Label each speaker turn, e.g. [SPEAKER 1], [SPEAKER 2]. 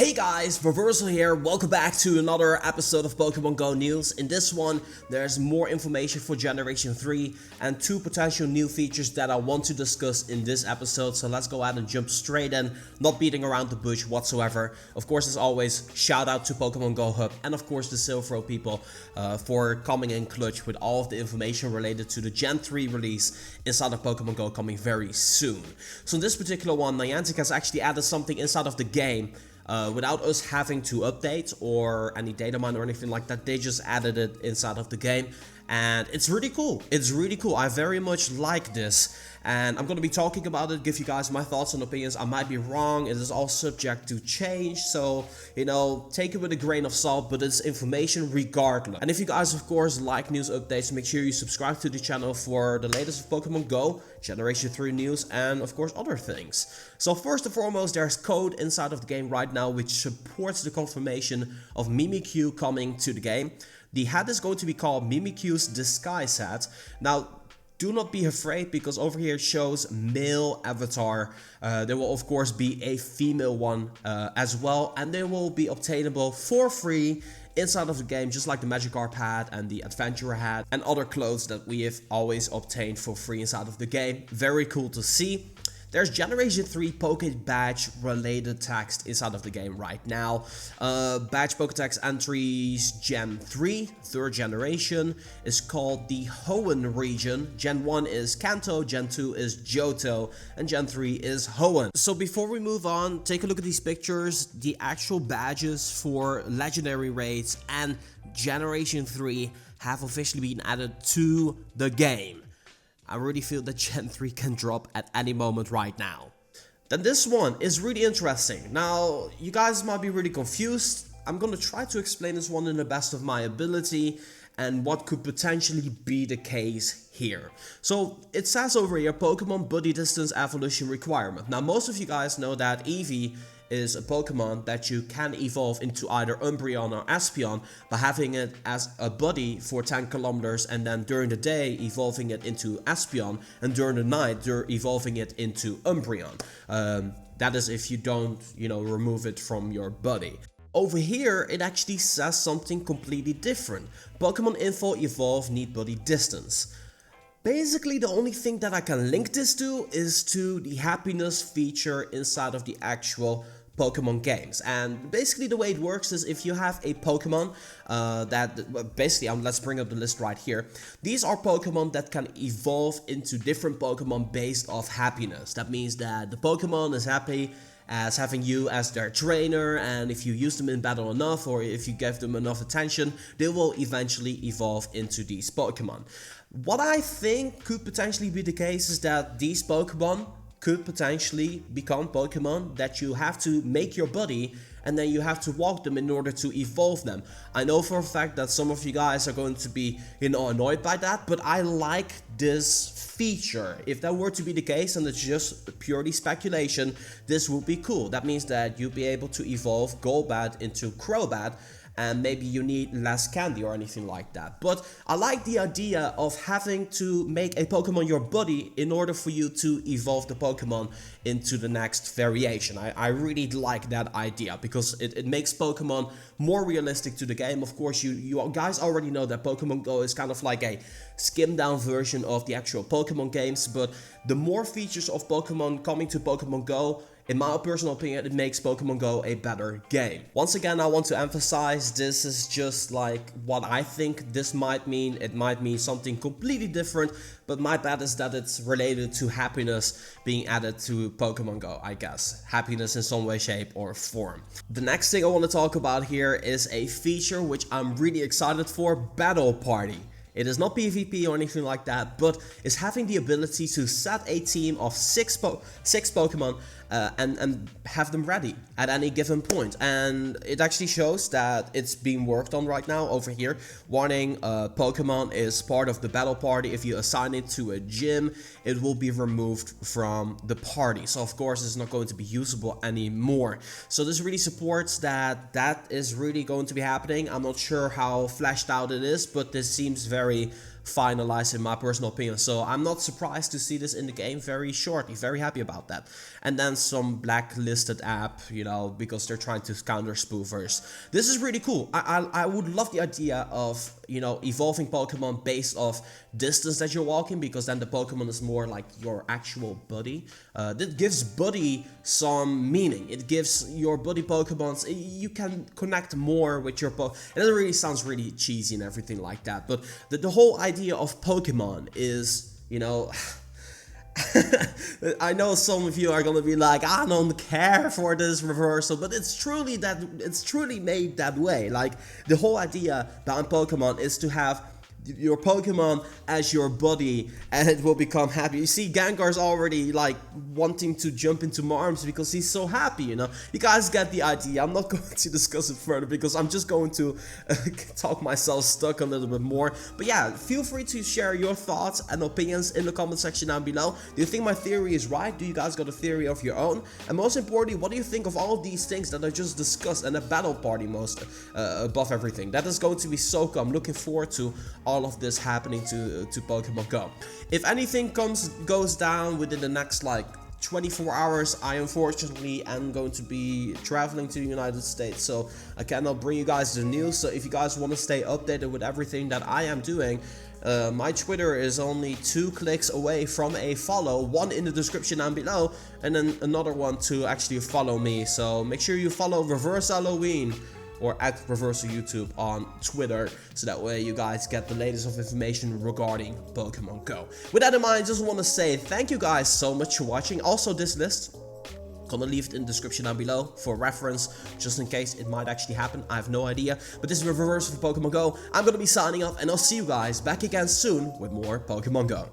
[SPEAKER 1] Hey guys, Reversal here, welcome back to another episode of Pokemon Go News. In this one, there's more information for Generation 3 and 2 potential new features that I want to discuss in this episode. So let's go ahead and jump straight in, not beating around the bush whatsoever. Of course, as always, shout out to Pokemon GO Hub and of course the Silphro people for coming in clutch with all of the information related to the Gen 3 release inside of Pokemon Go coming very soon. So in this particular one, Niantic has actually added something inside of the game without us having to update or any data mine or anything like that. They just added it inside of the game and it's really cool. It's really cool. I very much like this and I'm going to be talking about it, give you guys my thoughts and opinions. I might be wrong. It is all subject to change, so you know, take it with a grain of salt, but it's information regardless. And if you guys of course like news updates, make sure you subscribe to the channel for the latest of Pokemon Go, Generation 3 news and of course other things. So first and foremost, there's code inside of the game right now which supports the confirmation of Mimikyu coming to the game. The hat is going to be called Mimikyu's Disguise Hat. Now, do not be afraid because over here it shows male avatar. There will of course be a female one as well, and they will be obtainable for free inside of the game, just like the Magikarp hat and the Adventurer hat and other clothes that we have always obtained for free inside of the game. Very cool to see. There's Generation 3 Poke Badge related text inside of the game right now. Badge Poketext entries Gen 3, 3rd generation, is called the Hoenn region. Gen 1 is Kanto, Gen 2 is Johto, and Gen 3 is Hoenn. So before we move on, take a look at these pictures. The actual badges for Legendary raids and Generation 3 have officially been added to the game. I really feel that Gen 3 can drop at any moment right now. Then this one is really interesting. Now, you guys might be really confused. I'm gonna try to explain this one in the best of my ability and what could potentially be the case here. So it says over here, Pokemon Buddy Distance Evolution Requirement. Now, most of you guys know that Eevee is a Pokemon that you can evolve into either Umbreon or Espeon by having it as a buddy for 10 kilometers and then during the day evolving it into Espeon and during the night you're evolving it into Umbreon. That is if you don't, remove it from your buddy. Over here, it actually says something completely different. Pokemon Info Evolve Need Buddy Distance. Basically, the only thing that I can link this to is to the happiness feature inside of the actual Pokemon games. And basically the way it works is if you have a Pokemon let's bring up the list right here. These are Pokemon that can evolve into different Pokemon based off happiness. That means that the Pokemon is happy as having you as their trainer, and if you use them in battle enough or if you give them enough attention, they will eventually evolve into these Pokemon. What I think could potentially be the case is that these Pokemon could potentially become Pokemon that you have to make your buddy and then you have to walk them in order to evolve them. I know for a fact that some of you guys are going to be, annoyed by that, but I like this feature. If that were to be the case, and it's just purely speculation, this would be cool. That means that you'll be able to evolve Golbat into Crobat, and maybe you need less candy or anything like that. But I like the idea of having to make a Pokemon your buddy in order for you to evolve the Pokemon into the next variation. I really like that idea because it makes Pokemon more realistic to the game. Of course, you guys already know that Pokemon Go is kind of like a skimmed down version of the actual Pokemon games, but the more features of Pokemon coming to Pokemon Go, in my personal opinion, it makes Pokemon Go a better game. Once again, I want to emphasize this is just like what I think this might mean. It might mean something completely different, but my bet is that it's related to happiness being added to Pokemon Go, I guess. Happiness in some way, shape, or form. The next thing I want to talk about here is a feature which I'm really excited for, Battle Party. It is not PvP or anything like that, but it's having the ability to set a team of six Pokemon and have them ready at any given point. And it actually shows that it's being worked on right now over here. Warning, Pokemon is part of the battle party. If you assign it to a gym, it will be removed from the party. So of course it's not going to be usable anymore. So this really supports that is really going to be happening. I'm not sure how fleshed out it is, but this seems very finalized in my personal opinion. So I'm not surprised to see this in the game very shortly. Very happy about that. And then some blacklisted app, you know, because they're trying to counter spoofers. This is really cool. I would love the idea of, you know, evolving Pokemon based off distance that you're walking, because then the Pokemon is more like your actual buddy. That gives buddy some meaning. It gives your buddy Pokemons, you can connect more with your Pokemon. It really sounds really cheesy and everything like that, but the whole idea of Pokemon is, you know, I know some of you are gonna be like, I don't care for this reversal, but it's truly made that way. Like, the whole idea behind Pokemon is to have your Pokemon as your buddy, and it will become happy. You see, Gengar's already like wanting to jump into my arms because he's so happy, you know. You guys get the idea. I'm not going to discuss it further because I'm just going to talk myself stuck a little bit more. But yeah, feel free to share your thoughts and opinions in the comment section down below. Do you think my theory is right? Do you guys got a theory of your own? And most importantly, what do you think of all of these things that I just discussed and a battle party most above everything? That is going to be so cool. I'm looking forward to all of this happening to Pokemon Go. If anything goes down within the next like 24 hours, I unfortunately am going to be traveling to the United States, so I cannot bring you guys the news. So if you guys want to stay updated with everything that I am doing, my Twitter is only 2 clicks away from a follow, one in the description down below, and then another one to actually follow me. So make sure you follow Reverse Halloween or at Reversal YouTube on Twitter, so that way you guys get the latest of information regarding Pokemon Go. With that in mind, I just want to say thank you guys so much for watching. Also, this list, gonna leave it in the description down below for reference, just in case it might actually happen. I have no idea, but this is Reversal for Pokemon Go. I'm gonna be signing off, and I'll see you guys back again soon with more Pokemon Go.